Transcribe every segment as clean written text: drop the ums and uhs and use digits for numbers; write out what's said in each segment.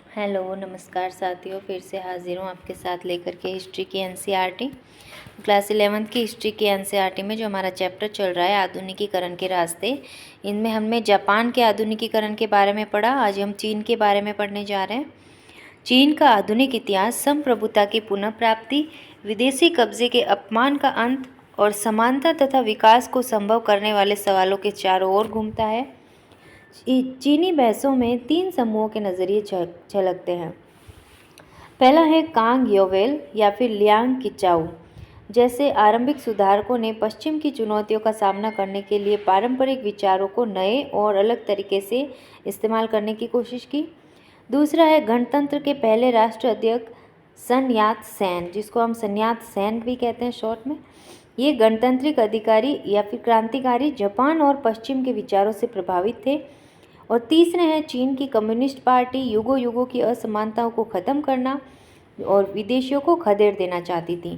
Hello नमस्कार साथियों, फिर से हाजिर हूँ आपके साथ लेकर के हिस्ट्री की एनसीईआरटी क्लास 11th की हिस्ट्री की एनसीईआरटी में जो हमारा चैप्टर चल रहा है आधुनिकीकरण के रास्ते। इनमें हमने जापान के आधुनिकीकरण के बारे में पढ़ा। आज हम चीन के बारे में पढ़ने जा रहे हैं। चीन का आधुनिक इतिहास संप्रभुता की पुनः प्राप्ति, विदेशी कब्जे के अपमान का अंत और समानता तथा विकास को संभव करने वाले सवालों के चारों ओर घूमता है। चीनी बहसों में 3 समूहों के नज़रिए झलकते हैं। पहला है कांग योवेल या फिर लियांग किचाऊ जैसे आरंभिक सुधारकों ने पश्चिम की चुनौतियों का सामना करने के लिए पारंपरिक विचारों को नए और अलग तरीके से इस्तेमाल करने की कोशिश की। दूसरा है गणतंत्र के पहले राष्ट्र अध्यक्ष सन यात सेन, जिसको हम सन्यात सेन भी कहते हैं शॉर्ट में। ये गणतांत्रिक अधिकारी या फिर क्रांतिकारी जापान और पश्चिम के विचारों से प्रभावित थे। और तीसरे हैं चीन की कम्युनिस्ट पार्टी, युगों युगों की असमानताओं को ख़त्म करना और विदेशियों को खदेड़ देना चाहती थी।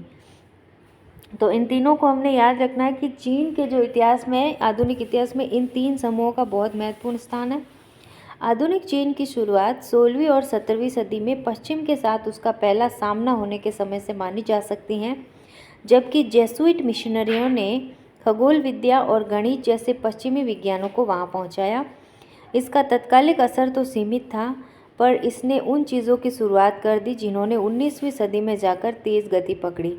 तो इन तीनों को हमने याद रखना है कि चीन के जो इतिहास में है, आधुनिक इतिहास में इन 3 समूहों का बहुत महत्वपूर्ण स्थान है। आधुनिक चीन की शुरुआत 16वीं और 17वीं सदी में पश्चिम के साथ उसका पहला सामना होने के समय से मानी जा सकती हैं, जबकि जेसुइट मिशनरियों ने खगोल विद्या और गणित जैसे पश्चिमी विज्ञानों को वहां पहुंचाया। इसका तत्कालिक असर तो सीमित था, पर इसने उन चीज़ों की शुरुआत कर दी जिन्होंने 19वीं सदी में जाकर तेज़ गति पकड़ी,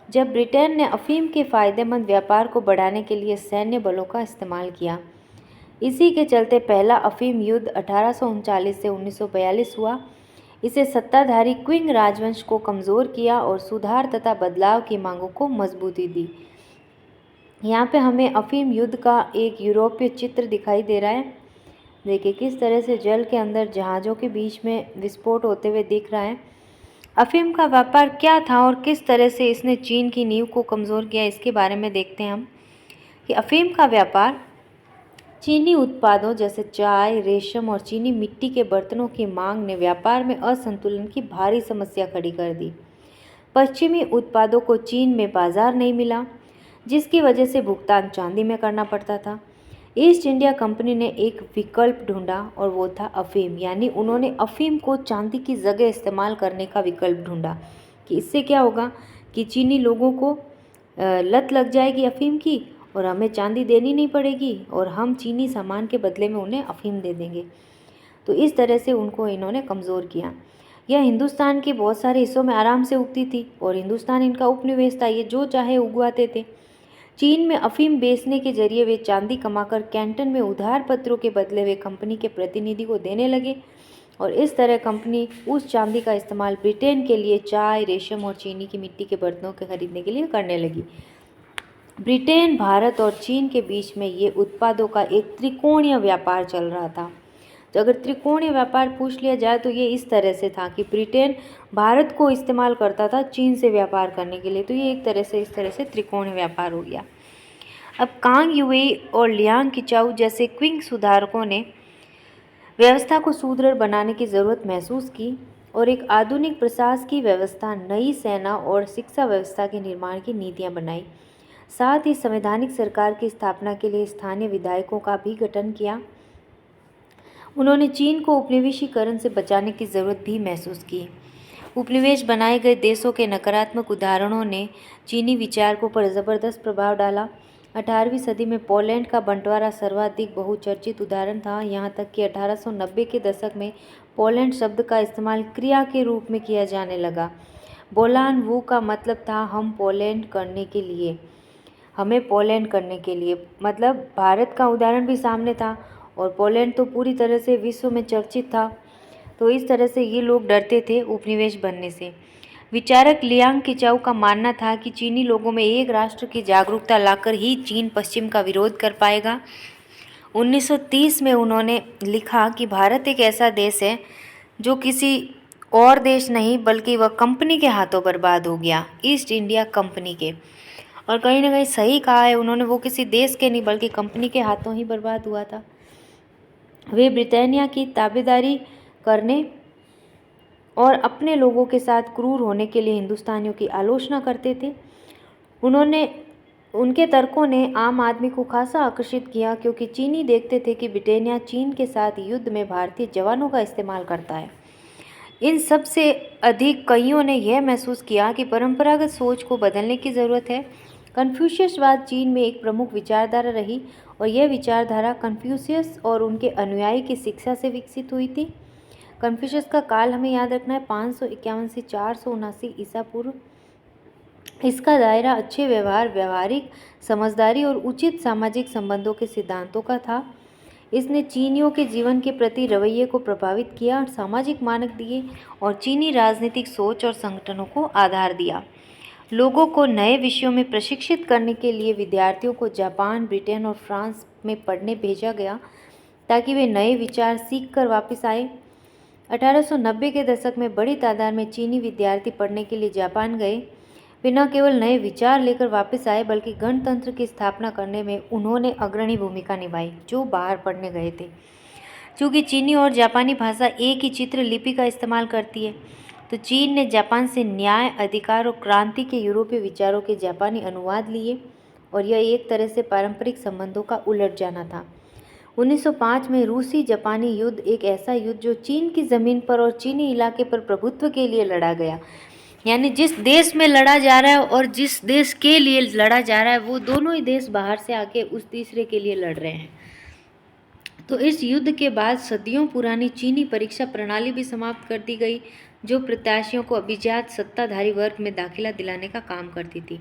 जब ब्रिटेन ने अफीम के फ़ायदेमंद व्यापार को बढ़ाने के लिए सैन्य बलों का इस्तेमाल किया। इसी के चलते पहला अफीम युद्ध 1839 से 1942 हुआ। इसे सत्ताधारी क्विंग राजवंश को कमज़ोर किया और सुधार तथा बदलाव की मांगों को मजबूती दी। यहाँ पे हमें अफीम युद्ध का एक यूरोपीय चित्र दिखाई दे रहा है। देखिए किस तरह से जल के अंदर जहाज़ों के बीच में विस्फोट होते हुए दिख रहा है। अफीम का व्यापार क्या था और किस तरह से इसने चीन की नींव को कमज़ोर किया, इसके बारे में देखते हैं हम कि अफीम का व्यापार चीनी उत्पादों जैसे चाय, रेशम और चीनी मिट्टी के बर्तनों की मांग ने व्यापार में असंतुलन की भारी समस्या खड़ी कर दी। पश्चिमी उत्पादों को चीन में बाजार नहीं मिला, जिसकी वजह से भुगतान चांदी में करना पड़ता था। ईस्ट इंडिया कंपनी ने एक विकल्प ढूंढा और वो था अफीम, यानी उन्होंने अफीम को चांदी की जगह इस्तेमाल करने का विकल्प ढूंढा कि इससे क्या होगा कि चीनी लोगों को लत लग जाएगी अफीम की और हमें चांदी देनी नहीं पड़ेगी और हम चीनी सामान के बदले में उन्हें अफीम दे देंगे। तो इस तरह से उनको इन्होंने कमज़ोर किया। यह हिंदुस्तान के बहुत सारे हिस्सों में आराम से उगती थी और हिंदुस्तान इनका उपनिवेश था, ये जो चाहे उगवाते थे। चीन में अफीम बेचने के जरिए वे चांदी कमाकर कैंटन में उधार पत्रों के बदले वे कंपनी के प्रतिनिधि को देने लगे और इस तरह कंपनी उस चांदी का इस्तेमाल ब्रिटेन के लिए चाय, रेशम और चीनी की मिट्टी के बर्तनों के खरीदने के लिए करने लगी। ब्रिटेन, भारत और चीन के बीच में ये उत्पादों का एक त्रिकोणीय व्यापार चल रहा था। तो अगर त्रिकोणीय व्यापार पूछ लिया जाए तो ये इस तरह से था कि ब्रिटेन भारत को इस्तेमाल करता था चीन से व्यापार करने के लिए। तो ये एक तरह से इस तरह से त्रिकोणीय व्यापार हो गया। अब कांग युई और लियांग किचाऊ जैसे क्विंग सुधारकों ने व्यवस्था को सुदृढ़ बनाने की ज़रूरत महसूस की और एक आधुनिक प्रशासकीय व्यवस्था, नई सेना और शिक्षा व्यवस्था के निर्माण की नीतियाँ बनाई। साथ ही संवैधानिक सरकार की स्थापना के लिए स्थानीय विधायकों का भी गठन किया। उन्होंने चीन को उपनिवेशीकरण से बचाने की ज़रूरत भी महसूस की। उपनिवेश बनाए गए देशों के नकारात्मक उदाहरणों ने चीनी विचारकों पर ज़बरदस्त प्रभाव डाला। 18वीं सदी में पोलैंड का बंटवारा सर्वाधिक बहुचर्चित उदाहरण था, यहाँ तक कि 1890 के दशक में पोलैंड शब्द का इस्तेमाल क्रिया के रूप में किया जाने लगा। बोलान वू का मतलब था हम पोलैंड करने के लिए, हमें पोलैंड करने के लिए, मतलब भारत का उदाहरण भी सामने था और पोलैंड तो पूरी तरह से विश्व में चर्चित था। तो इस तरह से ये लोग डरते थे उपनिवेश बनने से। विचारक लियांग किचाऊ का मानना था कि चीनी लोगों में एक राष्ट्र की जागरूकता लाकर ही चीन पश्चिम का विरोध कर पाएगा। 1930 में उन्होंने लिखा कि भारत एक ऐसा देश है जो किसी और देश नहीं बल्कि वह कंपनी के हाथों बर्बाद हो गया, ईस्ट इंडिया कंपनी के। और कहीं ना कहीं सही कहा है उन्होंने, वो किसी देश के नहीं बल्कि कंपनी के हाथों ही बर्बाद हुआ था। वे ब्रिटानिया की ताबेदारी करने और अपने लोगों के साथ क्रूर होने के लिए हिंदुस्तानियों की आलोचना करते थे। उनके तर्कों ने आम आदमी को खासा आकर्षित किया, क्योंकि चीनी देखते थे कि ब्रिटानिया चीन के साथ युद्ध में भारतीय जवानों का इस्तेमाल करता है। इन सब से अधिक कईयों ने यह महसूस किया कि परंपरागत सोच को बदलने की ज़रूरत है। कन्फ्यूशियसवाद चीन में एक प्रमुख विचारधारा रही और यह विचारधारा कन्फ्यूशियस और उनके अनुयायी की शिक्षा से विकसित हुई थी। कन्फ्यूशियस का काल हमें याद रखना है 551 से 479 ईसा पूर्व। इसका दायरा अच्छे व्यवहार, व्यावहारिक समझदारी और उचित सामाजिक संबंधों के सिद्धांतों का था। इसने चीनियों के जीवन के प्रति रवैये को प्रभावित किया और सामाजिक मानक दिए और चीनी राजनीतिक सोच और संगठनों को आधार दिया। लोगों को नए विषयों में प्रशिक्षित करने के लिए विद्यार्थियों को जापान, ब्रिटेन और फ्रांस में पढ़ने भेजा गया ताकि वे नए विचार सीख कर वापस आए। 1890 के दशक में बड़ी तादाद में चीनी विद्यार्थी पढ़ने के लिए जापान गए। वे न केवल नए विचार लेकर वापस आए बल्कि गणतंत्र की स्थापना करने में उन्होंने अग्रणी भूमिका निभाई जो बाहर पढ़ने गए थे। चूँकि चीनी और जापानी भाषा एक ही चित्र लिपि का इस्तेमाल करती है, तो चीन ने जापान से न्याय, अधिकार और क्रांति के यूरोपीय विचारों के जापानी अनुवाद लिए और यह एक तरह से पारंपरिक संबंधों का उलट जाना था। 1905 में रूसी जापानी युद्ध एक ऐसा युद्ध जो चीन की ज़मीन पर और चीनी इलाके पर प्रभुत्व के लिए लड़ा गया। यानी जिस देश में लड़ा जा रहा है और जिस देश के लिए लड़ा जा रहा है वो दोनों ही देश बाहर से आके उस तीसरे के लिए लड़ रहे हैं। तो इस युद्ध के बाद सदियों पुरानी चीनी परीक्षा प्रणाली भी समाप्त कर दी गई जो प्रत्याशियों को अभिजात सत्ताधारी वर्ग में दाखिला दिलाने का काम करती थी।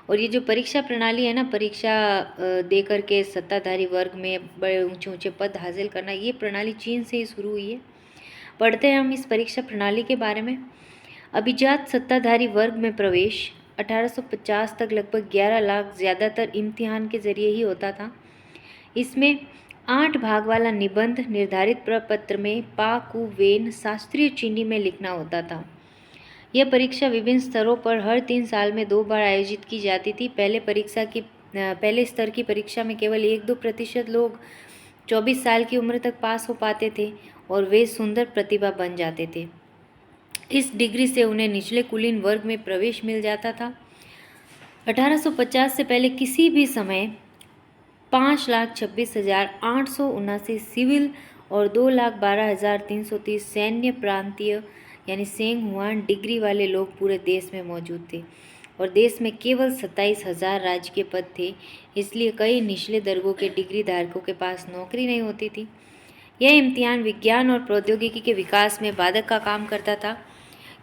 और ये जो परीक्षा प्रणाली है ना, परीक्षा दे करके सत्ताधारी वर्ग में बड़े ऊंचे ऊंचे पद हासिल करना, ये प्रणाली चीन से ही शुरू हुई है। पढ़ते हैं हम इस परीक्षा प्रणाली के बारे में। अभिजात सत्ताधारी वर्ग में प्रवेश 1850 तक लगभग 11 लाख ज़्यादातर इम्तिहान के जरिए ही होता था। इसमें 8 भाग वाला निबंध निर्धारित प्रपत्र में पा कु वेन शास्त्रीय चीनी में लिखना होता था। यह परीक्षा विभिन्न स्तरों पर हर 3 साल में 2 बार आयोजित की जाती थी। पहले स्तर की परीक्षा में केवल 1-2% लोग 24 साल की उम्र तक पास हो पाते थे और वे सुंदर प्रतिभा बन जाते थे। इस डिग्री से उन्हें निचले कुलीन वर्ग में प्रवेश मिल जाता था। 1850 से पहले किसी भी समय 5,26,879 सिविल और 2,12,330 सैन्य प्रांतीय यानी सेंग हुआन डिग्री वाले लोग पूरे देश में मौजूद थे और देश में केवल 27,000 राजकीय पद थे। इसलिए कई निचले दर्गों के डिग्री धारकों के पास नौकरी नहीं होती थी। यह इम्तिहान विज्ञान और प्रौद्योगिकी के विकास में बाधक का काम करता था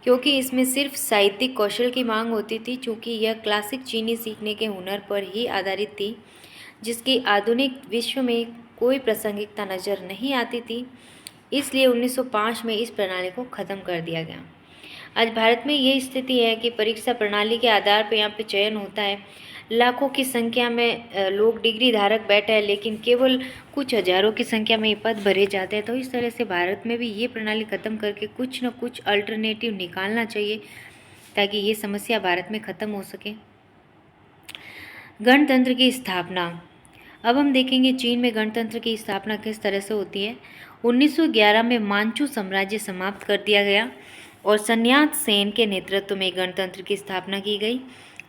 क्योंकि इसमें सिर्फ साहित्यिक कौशल की मांग होती थी। चूँकि यह क्लासिक चीनी सीखने के हुनर पर ही आधारित थी जिसकी आधुनिक विश्व में कोई प्रासंगिकता नज़र नहीं आती थी, इसलिए 1905 में इस प्रणाली को ख़त्म कर दिया गया। आज भारत में ये स्थिति है कि परीक्षा प्रणाली के आधार पर यहाँ पे चयन होता है। लाखों की संख्या में लोग डिग्री धारक बैठे हैं लेकिन केवल कुछ हज़ारों की संख्या में ये पद भरे जाते हैं। तो इस तरह से भारत में भी ये प्रणाली ख़त्म करके कुछ न कुछ अल्टरनेटिव निकालना चाहिए ताकि ये समस्या भारत में ख़त्म हो सके। गणतंत्र की स्थापना। अब हम देखेंगे चीन में गणतंत्र की स्थापना किस तरह से होती है। 1911 में मांचू साम्राज्य समाप्त कर दिया गया और सन्यात सेन के नेतृत्व में गणतंत्र की स्थापना की गई।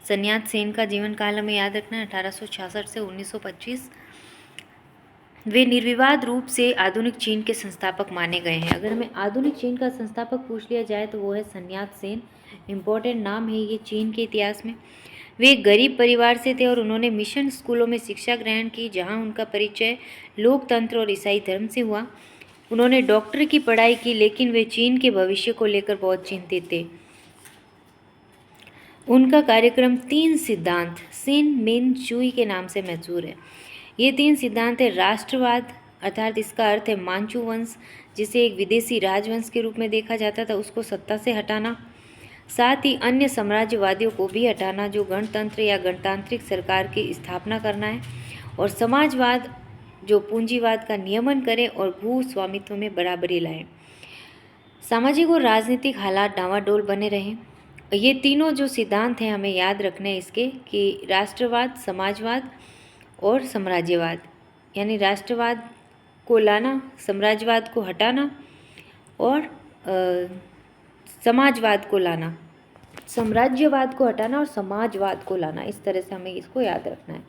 सन्यात सेन का जीवन काल हमें याद रखना है 1866 से 1925। वे निर्विवाद रूप से आधुनिक चीन के संस्थापक माने गए हैं। अगर हमें आधुनिक चीन का संस्थापक पूछ लिया जाए तो वो है सन्यात सेन। इम्पोर्टेंट नाम है ये चीन के इतिहास में। वे गरीब परिवार से थे और उन्होंने मिशन स्कूलों में शिक्षा ग्रहण की जहां उनका परिचय लोकतंत्र और ईसाई धर्म से हुआ। उन्होंने डॉक्टर की पढ़ाई की लेकिन वे चीन के भविष्य को लेकर बहुत चिंतित थे। उनका कार्यक्रम 3 सिद्धांत सिन मिन चुई के नाम से मशहूर है। ये 3 सिद्धांत है राष्ट्रवाद, अर्थात इसका अर्थ है मांचू वंश जिसे एक विदेशी राजवंश के रूप में देखा जाता था, उसको सत्ता से हटाना। साथ ही अन्य साम्राज्यवादियों को भी हटाना जो गणतंत्र या गणतांत्रिक सरकार की स्थापना करना है। और समाजवाद जो पूंजीवाद का नियमन करे और भू स्वामित्व में बराबरी लाए। सामाजिक और राजनीतिक हालात डावाडोल बने रहें। ये तीनों जो सिद्धांत हैं हमें याद रखने हैं इसके कि राष्ट्रवाद, समाजवाद और साम्राज्यवाद, यानी राष्ट्रवाद को लाना, साम्राज्यवाद को हटाना और समाजवाद को लाना, साम्राज्यवाद को हटाना और समाजवाद को लाना। इस तरह से हमें इसको याद रखना है।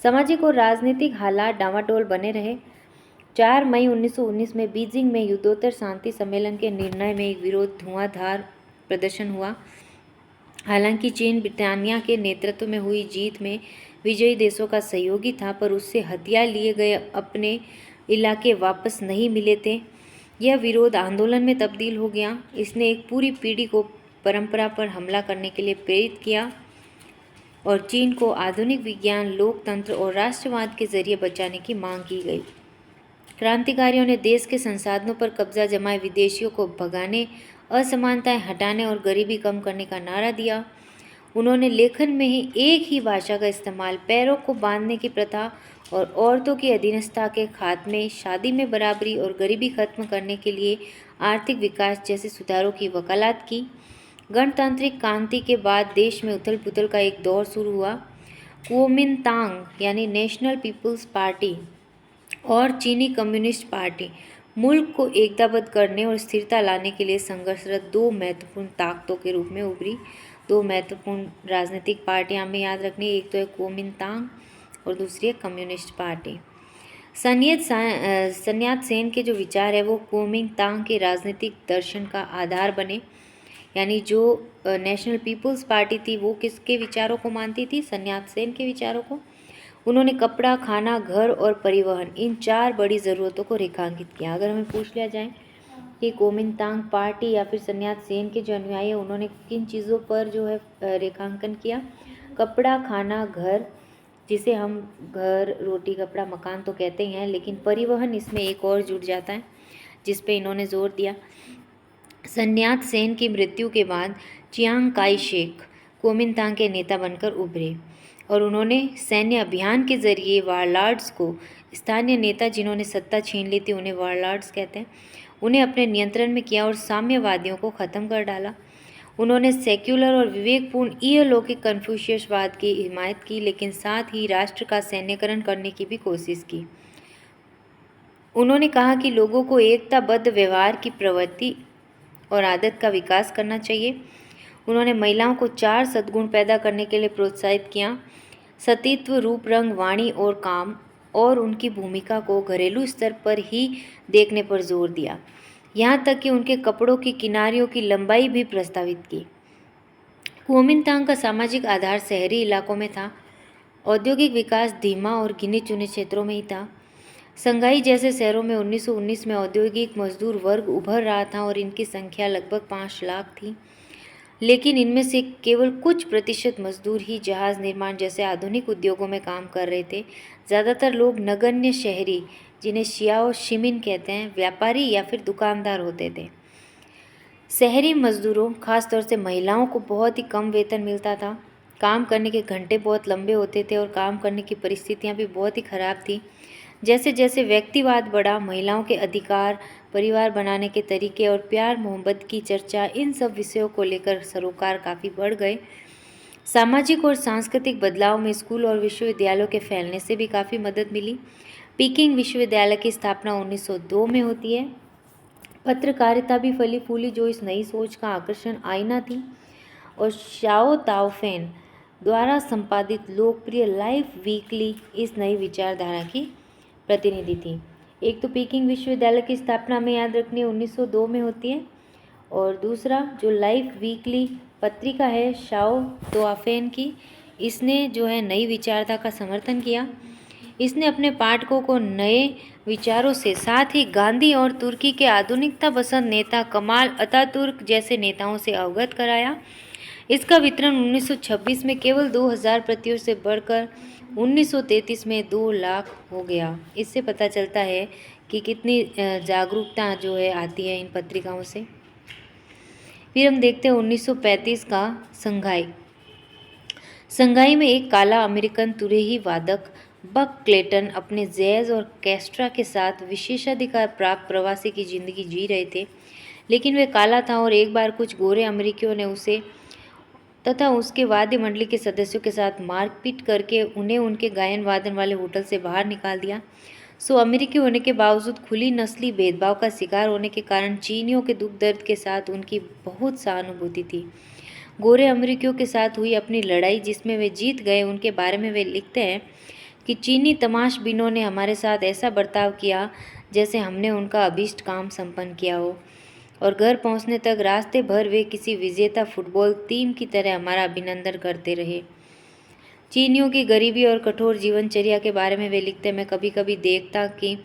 सामाजिक और राजनीतिक हालात डावाडोल बने रहे 4 मई 1919 में बीजिंग में युद्धोत्तर शांति सम्मेलन के निर्णय में एक विरोध धुआंधार प्रदर्शन हुआ। हालांकि चीन ब्रिटानिया के नेतृत्व में हुई जीत में विजयी देशों का सहयोगी था, पर उससे हथियार लिए गए अपने इलाके वापस नहीं मिले थे। यह विरोध आंदोलन में तब्दील हो गया। इसने एक पूरी पीढ़ी को परंपरा पर हमला करने के लिए प्रेरित किया और चीन को आधुनिक विज्ञान, लोकतंत्र और राष्ट्रवाद के जरिए बचाने की मांग की गई। क्रांतिकारियों ने देश के संसाधनों पर कब्जा जमाए, विदेशियों को भगाने, असमानताएं हटाने और गरीबी कम करने का नारा दिया। उन्होंने लेखन में ही एक ही भाषा का इस्तेमाल, पैरों को बांधने की प्रथा और औरतों की अधीनता के खात्मे, शादी में बराबरी और गरीबी खत्म करने के लिए आर्थिक विकास जैसे सुधारों की वकालत की। गणतांत्रिक क्रांति के बाद देश में उथल पुथल का एक दौर शुरू हुआ। कुओमिंतांग यानी नेशनल पीपल्स पार्टी और चीनी कम्युनिस्ट पार्टी मुल्क को एकताबद्ध करने और स्थिरता लाने के लिए संघर्षरत दो महत्वपूर्ण ताकतों के रूप में उभरी। दो महत्वपूर्ण राजनीतिक पार्टियां हमें याद रखनी, एक तो है कुओमिंतांग और दूसरी है कम्युनिस्ट पार्टी। सन्यात सेन के जो विचार है वो कुओमिंतांग के राजनीतिक दर्शन का आधार बने। यानी जो नेशनल पीपल्स पार्टी थी वो किसके विचारों को मानती थी? सन्यात सेन के विचारों को। उन्होंने कपड़ा, खाना, घर और परिवहन, इन 4 बड़ी ज़रूरतों को रेखांकित किया। अगर हमें पूछ लिया जाए कि कुओमिंतांग पार्टी या फिर सन्यात सेन के जो अनुयायी हैं उन्होंने किन चीज़ों पर जो है रेखांकन किया? कपड़ा, खाना, घर, जिसे हम घर, रोटी, कपड़ा, मकान तो कहते हैं, लेकिन परिवहन इसमें एक और जुड़ जाता है जिस पे इन्होंने जोर दिया। सन्यात सेन की मृत्यु के बाद चियांग काई शेक कुओमिंतांग के नेता बनकर उभरे और उन्होंने सैन्य अभियान के जरिए वारलॉर्ड्स को, स्थानीय नेता जिन्होंने सत्ता छीन ली थी उन्हें वारलॉर्ड्स कहते हैं, उन्हें अपने नियंत्रण में किया और साम्यवादियों को ख़त्म कर डाला। उन्होंने सेक्युलर और विवेकपूर्ण इहलौकिक कन्फ्यूशियसवाद की हिमायत की, लेकिन साथ ही राष्ट्र का सैन्यकरण करने की भी कोशिश की। उन्होंने कहा कि लोगों को एकताबद्ध व्यवहार की प्रवृत्ति और आदत का विकास करना चाहिए। उन्होंने महिलाओं को 4 सद्गुण पैदा करने के लिए प्रोत्साहित किया: सतीत्व, रूप, रंग, वाणी और काम, और उनकी भूमिका को घरेलू स्तर पर ही देखने पर जोर दिया। यहाँ तक कि उनके कपड़ों की किनारियों की लंबाई भी प्रस्तावित की। कुओमिंतांग का सामाजिक आधार शहरी इलाकों में था। औद्योगिक विकास धीमा और गिने चुने क्षेत्रों में ही था। संघाई जैसे शहरों में 1919 में औद्योगिक मजदूर वर्ग उभर रहा था और इनकी संख्या लगभग 5 लाख थी, लेकिन इनमें से केवल कुछ प्रतिशत मजदूर ही जहाज निर्माण जैसे आधुनिक उद्योगों में काम कर रहे थे। ज़्यादातर लोग नगण्य शहरी, जिन्हें शियाओ शिमिन कहते हैं, व्यापारी या फिर दुकानदार होते थे। शहरी मजदूरों, खासतौर से महिलाओं को बहुत ही कम वेतन मिलता था। काम करने के घंटे बहुत लंबे होते थे और काम करने की परिस्थितियां भी बहुत ही खराब थी। जैसे जैसे व्यक्तिवाद बढ़ा, महिलाओं के अधिकार, परिवार बनाने के तरीके और प्यार मोहब्बत की चर्चा, इन सब विषयों को लेकर सरोकार काफ़ी बढ़ गए। सामाजिक और सांस्कृतिक बदलाव में स्कूल और विश्वविद्यालयों के फैलने से भी काफ़ी मदद मिली। पीकिंग विश्वविद्यालय की स्थापना 1902 में होती है। पत्रकारिता भी फली फूली, जो इस नई सोच का आकर्षण आईना थी, और शाओ ताओफेन द्वारा संपादित लोकप्रिय लाइफ वीकली इस नई विचारधारा की प्रतिनिधि थी। एक तो पीकिंग विश्वविद्यालय की स्थापना में याद रखनी 1902 में होती है, और दूसरा जो लाइफ वीकली पत्रिका है शाओ ताओफेन की, इसने जो है नई विचारधारा का समर्थन किया। इसने अपने पाठकों को नए विचारों से, साथ ही गांधी और तुर्की के आधुनिकता पसंद नेता कमाल अतातुर्क जैसे नेताओं से अवगत कराया। इसका वितरण 1926 में केवल 2000 प्रतियों से बढ़कर 1933 में 2 लाख हो गया। इससे पता चलता है कि कितनी जागरूकता जो है आती है इन पत्रिकाओं से। फिर हम देखते हैं 1935 का संघाई। संघाई में एक काला अमेरिकन तुरही वादक बक क्लेटन अपने जैज और कैस्ट्रा के साथ विशेषाधिकार प्राप्त प्रवासी की जिंदगी जी रहे थे, लेकिन वे काला था और एक बार कुछ गोरे अमेरिकियों ने उसे तथा उसके वाद्य मंडली के सदस्यों के साथ मारपीट करके उन्हें उनके गायन वादन वाले होटल से बाहर निकाल दिया। सो अमेरिकी होने के बावजूद खुली नस्ली भेदभाव का शिकार होने के कारण चीनियों के दुख दर्द के साथ उनकी बहुत सहानुभूति थी। गोरे अमेरिकियों के साथ हुई अपनी लड़ाई जिसमें वे जीत गए, उनके बारे में वे लिखते हैं कि चीनी तमाशबीनों ने हमारे साथ ऐसा बर्ताव किया जैसे हमने उनका अभीष्ट काम संपन्न किया हो, और घर पहुंचने तक रास्ते भर वे किसी विजेता फुटबॉल टीम की तरह हमारा अभिनंदन करते रहे। चीनियों की गरीबी और कठोर जीवनचर्या के बारे में वे लिखते, मैं कभी कभी देखता कि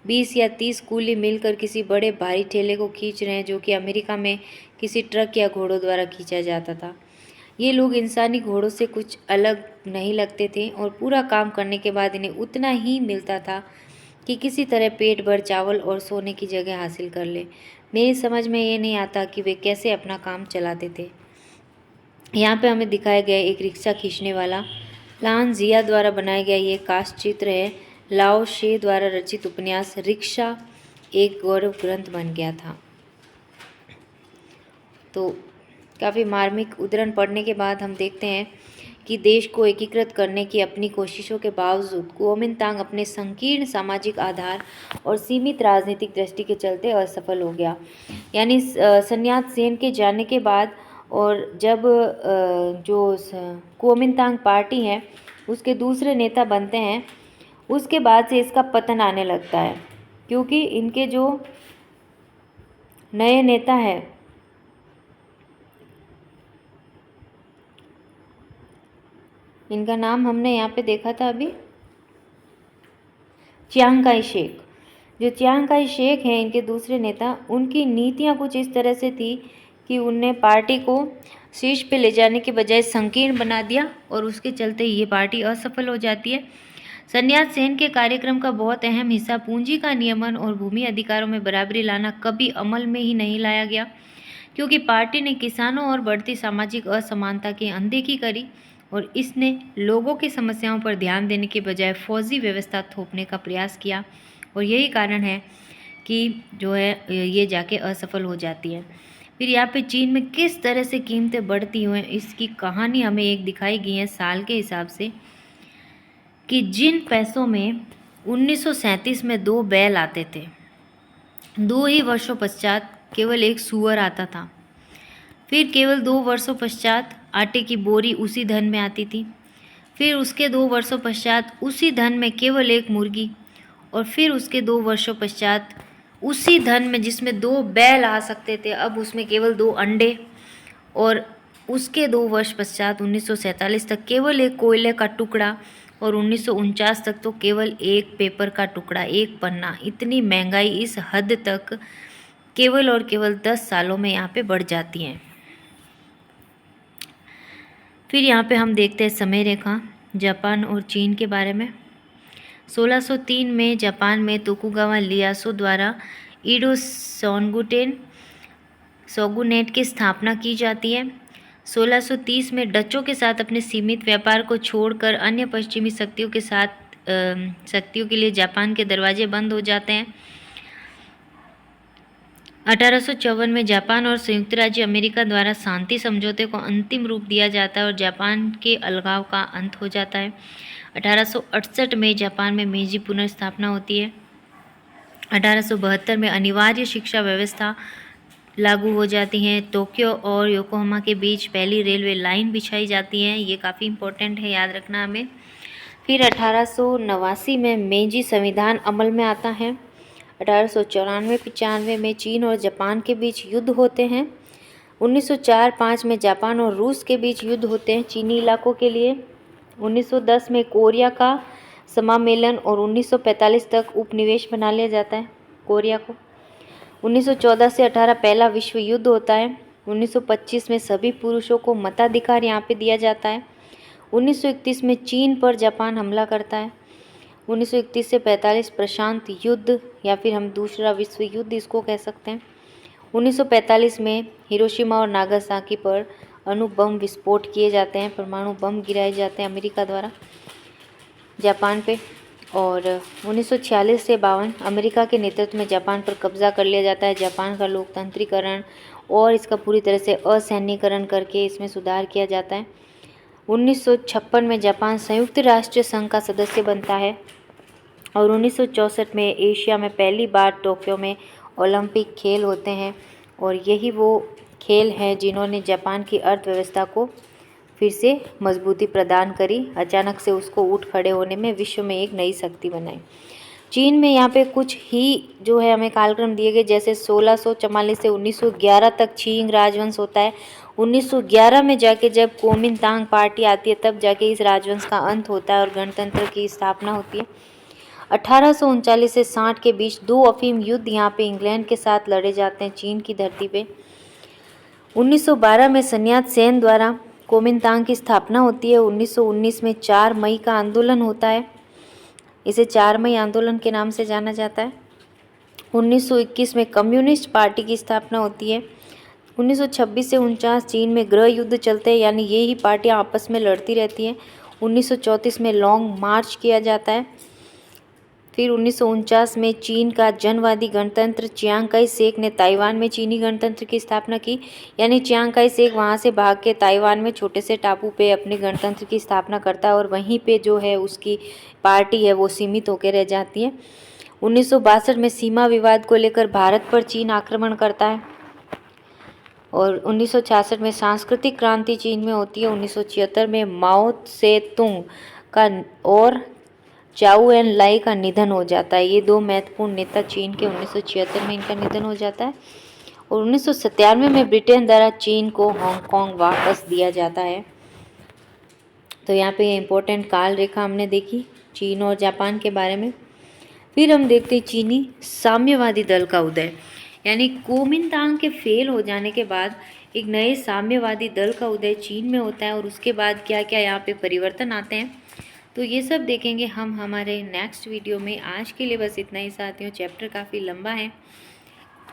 20 या 30 कूली मिलकर किसी बड़े भारी ठेले को खींच रहे हैं, जो कि अमेरिका में किसी ट्रक या घोड़ों द्वारा खींचा जाता था। ये लोग इंसानी घोड़ों से कुछ अलग नहीं लगते थे और पूरा काम करने के बाद इन्हें उतना ही मिलता था कि किसी तरह पेट भर चावल और सोने की जगह हासिल कर ले। मेरी समझ में ये नहीं आता कि वे कैसे अपना काम चलाते थे। यहाँ पे हमें दिखाया गया एक रिक्शा खींचने वाला। लान जिया द्वारा बनाया गया ये कास्ट चित्र है। लाओ शे द्वारा रचित उपन्यास रिक्शा एक गौरव ग्रंथ बन गया था। तो काफ़ी मार्मिक उद्धरण पढ़ने के बाद हम देखते हैं कि देश को एकीकृत करने की अपनी कोशिशों के बावजूद कुओमिंतांग अपने संकीर्ण सामाजिक आधार और सीमित राजनीतिक दृष्टि के चलते असफल हो गया। यानी सन्यात सेन के जाने के बाद और जब जो कुओमिंतांग पार्टी है उसके दूसरे नेता बनते हैं, उसके बाद से इसका पतन आने लगता है, क्योंकि इनके जो नए नेता हैं इनका नाम हमने यहाँ पे देखा था अभी, चियांग काई शेक। जो चियांग काई शेक हैं इनके दूसरे नेता, उनकी नीतियाँ कुछ इस तरह से थी कि उनने पार्टी को शीर्ष पे ले जाने के बजाय संकीर्ण बना दिया और उसके चलते ये पार्टी असफल हो जाती है। सन्यात सेन के कार्यक्रम का बहुत अहम हिस्सा पूंजी का नियमन और भूमि अधिकारों में बराबरी लाना कभी अमल में ही नहीं लाया गया, क्योंकि पार्टी ने किसानों और बढ़ती सामाजिक असमानता की अनदेखी करी और इसने लोगों की समस्याओं पर ध्यान देने के बजाय फौजी व्यवस्था थोपने का प्रयास किया, और यही कारण है कि जो है ये जाके असफल हो जाती है। फिर यहाँ पे चीन में किस तरह से कीमतें बढ़ती हुई हैं इसकी कहानी हमें एक दिखाई गई है साल के हिसाब से, कि जिन पैसों में 1937 में 2 बैल आते थे, 2 ही वर्षों पश्चात केवल एक सूअर आता था। फिर केवल 2 वर्षों पश्चात आटे की बोरी उसी धन में आती थी। फिर उसके 2 वर्षों पश्चात उसी धन में केवल एक मुर्गी, और फिर उसके 2 वर्षों पश्चात उसी धन में जिसमें 2 बैल आ सकते थे, अब उसमें केवल 2 अंडे, और उसके 2 वर्ष पश्चात 1947 तक केवल एक कोयले का टुकड़ा, और 1949 तक तो केवल एक पेपर का टुकड़ा, एक पन्ना। इतनी महंगाई इस हद तक केवल और केवल 10 सालों में यहाँ पे बढ़ जाती हैं। फिर यहाँ पे हम देखते हैं समय रेखा जापान और चीन के बारे में। 1603 में जापान में तोकुगावा लियासो द्वारा ईडो शोगुनेट की स्थापना की जाती है। 1630 में डचों के साथ अपने सीमित व्यापार को छोड़कर अन्य पश्चिमी शक्तियों के लिए जापान के दरवाजे बंद हो जाते हैं। 1854 में जापान और संयुक्त राज्य अमेरिका द्वारा शांति समझौते को अंतिम रूप दिया जाता है और जापान के अलगाव का अंत हो जाता है। 1868 में जापान में मेजी पुनर्स्थापना होती है। 1872 में अनिवार्य शिक्षा व्यवस्था लागू हो जाती है। टोक्यो और योकोहामा के बीच पहली रेलवे लाइन बिछाई जाती है, ये काफ़ी इम्पोर्टेंट है, याद रखना हमें। फिर 1889 में मेजी संविधान अमल में आता है। 1894-95 में चीन और जापान के बीच युद्ध होते हैं। 1904-05 में जापान और रूस के बीच युद्ध होते हैं चीनी इलाकों के लिए। 1910 में कोरिया का समामेलन और 1945 तक उपनिवेश बना लिया जाता है कोरिया को। 1914 से 18 पहला विश्व युद्ध होता है। 1925 में सभी पुरुषों को मताधिकार यहाँ पे दिया जाता है। 1931 में चीन पर जापान हमला करता है। 1931 से 45 प्रशांत युद्ध या फिर हम दूसरा विश्व युद्ध इसको कह सकते हैं। 1945 में हिरोशिमा और नागासाकी पर अणु बम विस्फोट किए जाते हैं, परमाणु बम गिराए जाते हैं अमेरिका द्वारा जापान पे। और 1946 से 52 अमेरिका के नेतृत्व में जापान पर कब्जा कर लिया जाता है। जापान का लोकतंत्रीकरण और इसका पूरी तरह से असैन्यीकरण करके इसमें सुधार किया जाता है। 1956 में जापान संयुक्त राष्ट्र संघ का सदस्य बनता है और 1964 में एशिया में पहली बार टोक्यो में ओलंपिक खेल होते हैं, और यही वो खेल हैं जिन्होंने जापान की अर्थव्यवस्था को फिर से मजबूती प्रदान करी। अचानक से उसको उठ खड़े होने में विश्व में एक नई शक्ति बनाई। चीन में यहाँ पे कुछ ही जो है हमें कालक्रम दिए गए, जैसे 1644 से 1911 तक छिंग राजवंश होता है। 1911 में जाके जब कुओमिंतांग पार्टी आती है तब जाके इस राजवंश का अंत होता है और गणतंत्र की स्थापना होती है। 1839 से 60 के बीच 2 अफीम युद्ध यहाँ पे इंग्लैंड के साथ लड़े जाते हैं चीन की धरती पे। 1912 में सन्यात सेन द्वारा कुओमिंतांग की स्थापना होती है। 1919 में 4 मई का आंदोलन होता है, इसे 4 मई आंदोलन के नाम से जाना जाता है। 1921 में कम्युनिस्ट पार्टी की स्थापना होती है। 1926 से 49 चीन में गृह युद्ध चलते हैं, यानी ये ही पार्टियां आपस में लड़ती रहती हैं। 1934 में लॉन्ग मार्च किया जाता है। फिर 1949 में चीन का जनवादी गणतंत्र चियांग काई शेक ने ताइवान में चीनी गणतंत्र की स्थापना की, यानी चियांग काई शेक वहाँ से भाग के ताइवान में छोटे से टापू पे अपने गणतंत्र की स्थापना करता है और वहीं पे जो है उसकी पार्टी है वो सीमित होकर रह जाती है। 1962 में सीमा विवाद को लेकर भारत पर चीन आक्रमण करता है और 1966 में सांस्कृतिक क्रांति चीन में होती है। 1976 में माओ से तुंग का और चाउ एन लाई का निधन हो जाता है। ये 2 महत्वपूर्ण नेता चीन के 1976 में इनका निधन हो जाता है और 1997 में ब्रिटेन द्वारा चीन को हांगकांग वापस दिया जाता है। तो यहाँ पे इम्पोर्टेंट काल रेखा हमने देखी चीन और जापान के बारे में। फिर हम देखते हैं चीनी साम्यवादी दल का उदय, यानी कुओमिंतांग के फेल हो जाने के बाद एक नए साम्यवादी दल का उदय चीन में होता है और उसके बाद क्या क्या यहाँ पे परिवर्तन आते हैं, तो ये सब देखेंगे हम हमारे नेक्स्ट वीडियो में। आज के लिए बस इतना ही साथियों, चैप्टर काफ़ी लंबा है।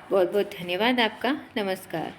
बहुत बहुत धन्यवाद आपका। नमस्कार।